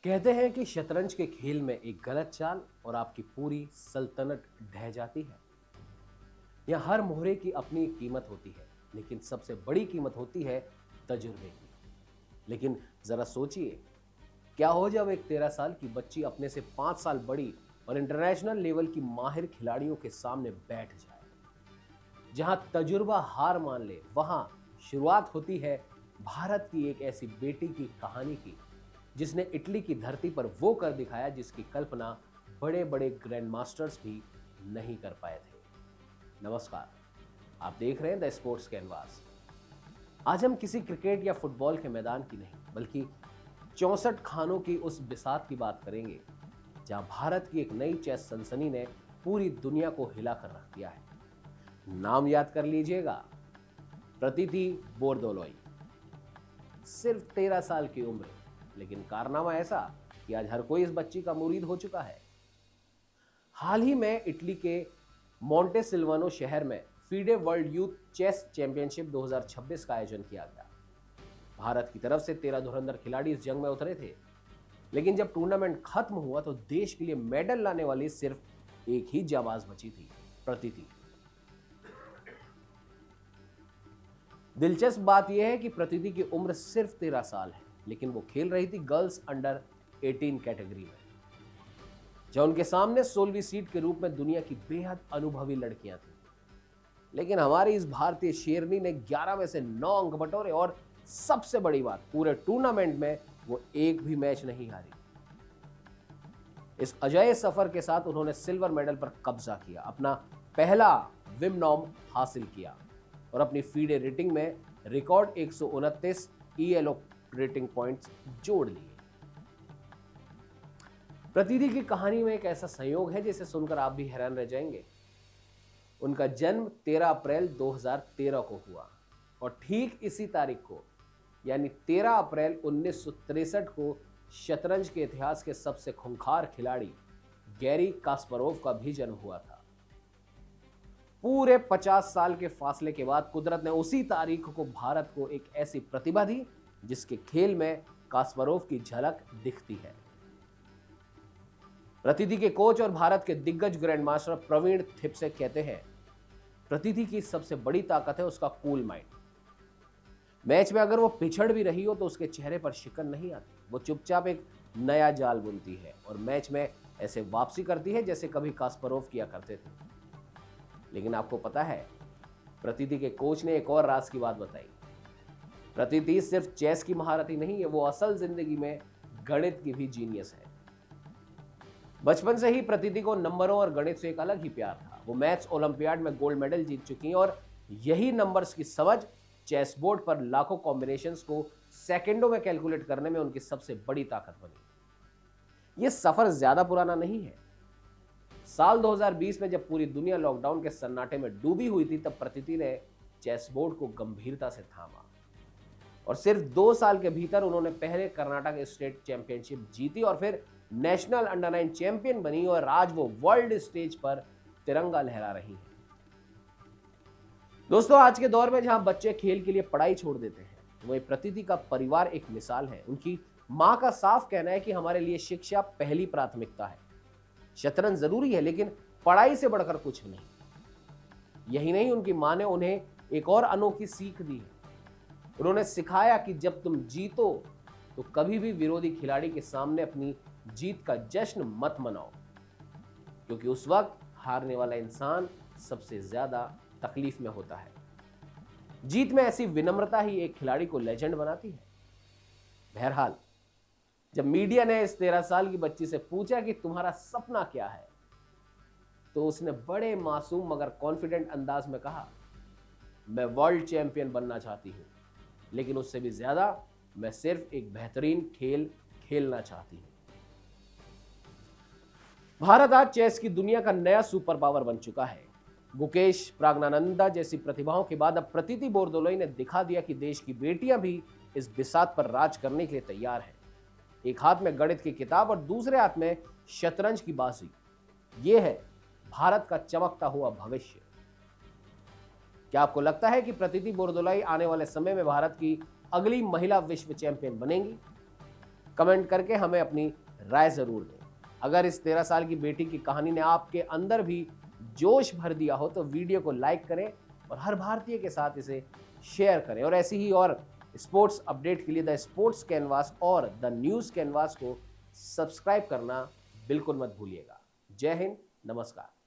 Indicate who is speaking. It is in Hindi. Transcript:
Speaker 1: कहते हैं कि शतरंज के खेल में एक गलत चाल और आपकी पूरी सल्तनत ढह जाती है। यहाँ हर मोहरे की अपनी एक कीमत होती है, लेकिन सबसे बड़ी कीमत होती है तजुर्बे की। लेकिन जरा सोचिए, क्या हो जब एक 13 साल की बच्ची अपने से 5 साल बड़ी और इंटरनेशनल लेवल की माहिर खिलाड़ियों के सामने बैठ जाए। जहां तजुर्बा हार मान ले, वहां शुरुआत होती है भारत की एक ऐसी बेटी की कहानी की, जिसने इटली की धरती पर वो कर दिखाया जिसकी कल्पना बड़े बड़े ग्रैंड मास्टर्स भी नहीं कर पाए थे। नमस्कार, आप देख रहे हैं द स्पोर्ट्स कैनवास। आज हम किसी क्रिकेट या फुटबॉल के मैदान की नहीं, बल्कि 64 खानों की उस बिसात की बात करेंगे जहां भारत की एक नई चेस सनसनी ने पूरी दुनिया को हिला कर रख दिया है। नाम याद कर लीजिएगा, प्रतीति बोरदोलोई। सिर्फ 13 साल की उम्र, लेकिन कारनामा ऐसा कि आज हर कोई इस बच्ची का मुरीद हो चुका है। हाल ही में इटली के मोंटेसिल्वानो शहर में FIDE world youth chess championship 2026 का आयोजन किया गया। भारत की तरफ से 13 धुरंधर खिलाड़ी इस जंग में उतरे थे, लेकिन जब टूर्नामेंट खत्म हुआ तो देश के लिए मेडल लाने वाली सिर्फ एक ही जाबाज बची थी, प्रतीति। दिलचस्प बात यह है कि प्रतीति की उम्र सिर्फ 13 साल है, लेकिन वो खेल रही थी गर्ल्स अंडर 18 कैटेगरी में, जहां उनके सामने 16वीं सीट के रूप में दुनिया की बेहद अनुभवी लड़कियां थी। लेकिन हमारी इस भारतीय शेरनी ने 11 में से 9 अंक बटोरे और सबसे बड़ी बात, पूरे टूर्नामेंट में वो एक भी मैच नहीं हारी। इस अजय सफर के साथ उन्होंने सिल्वर मेडल पर कब्जा किया, अपना पहला विमनॉम हासिल किया और अपनी फीडे रेटिंग में रिकॉर्ड 129 ईएलओ रेटिंग पॉइंट्स जोड़ लिए। प्रतीति की कहानी में एक ऐसा संयोग है जिसे सुनकर आप भी हैरान रह जाएंगे। उनका जन्म 13 अप्रैल 2013 को हुआ और ठीक इसी तारीख को, यानी 13 अप्रैल 1963 को शतरंज के इतिहास के सबसे खूंखार खिलाड़ी गैरी कास्परोव का भी जन्म हुआ था। पूरे 50 साल के फासले के बाद कुदरत ने उसी तारीख को भारत को एक ऐसी प्रतिभा दी जिसके खेल में कास्परोव की झलक दिखती है। प्रतीति के कोच और भारत के दिग्गज ग्रैंड मास्टर प्रवीण थिप्से कहते हैं, प्रतीति की सबसे बड़ी ताकत है उसका कूल माइंड। मैच में अगर वो पिछड़ भी रही हो तो उसके चेहरे पर शिकन नहीं आती। वो चुपचाप एक नया जाल बुनती है और मैच में ऐसे वापसी करती है जैसे कभी कास्परोव किया करते थे। लेकिन आपको पता है, प्रतीति के कोच ने एक और राज की बात बताई। प्रतीति सिर्फ चेस की महारत ही नहीं है, वो असल जिंदगी में गणित की भी जीनियस है। बचपन से ही प्रतीति को नंबरों और गणित से एक अलग ही प्यार था। वो मैथ्स ओलंपियाड में गोल्ड मेडल जीत चुकी हैं और यही नंबर्स की समझ चेस बोर्ड पर लाखों कॉम्बिनेशंस को सेकंडों में कैलकुलेट करने में उनकी सबसे बड़ी ताकत बनी। यह सफर ज्यादा पुराना नहीं है। साल 2020 में जब पूरी दुनिया लॉकडाउन के सन्नाटे में डूबी हुई थी, तब प्रतीति ने चेस बोर्ड को गंभीरता से थामा और सिर्फ 2 साल के भीतर उन्होंने पहले कर्नाटक स्टेट चैंपियनशिप जीती और फिर नेशनल अंडर 9 चैंपियन बनी और आज वो वर्ल्ड स्टेज पर तिरंगा लहरा रही हैं। दोस्तों, आज के दौर में जहां बच्चे खेल के लिए पढ़ाई छोड़ देते हैं, वही प्रतीति का परिवार एक मिसाल है। उनकी मां का साफ कहना है कि हमारे लिए शिक्षा पहली प्राथमिकता है। शतरंज जरूरी है, लेकिन पढ़ाई से बढ़कर कुछ नहीं। यही नहीं, उनकी मां ने उन्हें एक और अनोखी सीख दी है। उन्होंने सिखाया कि जब तुम जीतो तो कभी भी विरोधी खिलाड़ी के सामने अपनी जीत का जश्न मत मनाओ, क्योंकि उस वक्त हारने वाला इंसान सबसे ज्यादा तकलीफ में होता है। जीत में ऐसी विनम्रता ही एक खिलाड़ी को लेजेंड बनाती है। बहरहाल, जब मीडिया ने इस 13 साल की बच्ची से पूछा कि तुम्हारा सपना क्या है, तो उसने बड़े मासूम मगर कॉन्फिडेंट अंदाज में कहा, मैं वर्ल्ड चैंपियन बनना चाहती हूं, लेकिन उससे भी ज्यादा मैं सिर्फ एक बेहतरीन खेल खेलना चाहती हूं। भारत आज चेस की दुनिया का नया सुपर पावर बन चुका है। गुकेश प्राज्ञानंदा जैसी प्रतिभाओं के बाद अब प्रतीति बोरदोलोई ने दिखा दिया कि देश की बेटियां भी इस बिसात पर राज करने के लिए तैयार हैं। एक हाथ में गणित की किताब और दूसरे हाथ में शतरंज की बाजी। यह है भारत का चमकता हुआ भविष्य। क्या आपको लगता है कि प्रतीति बोरदोलोई आने वाले समय में भारत की अगली महिला विश्व चैंपियन बनेंगी? कमेंट करके हमें अपनी राय जरूर दें। अगर इस 13 साल की बेटी की कहानी ने आपके अंदर भी जोश भर दिया हो तो वीडियो को लाइक करें और हर भारतीय के साथ इसे शेयर करें। और ऐसी ही और स्पोर्ट्स अपडेट के लिए द स्पोर्ट्स कैनवास और द न्यूज़ कैनवास को सब्सक्राइब करना बिल्कुल मत भूलिएगा। जय हिंद, नमस्कार।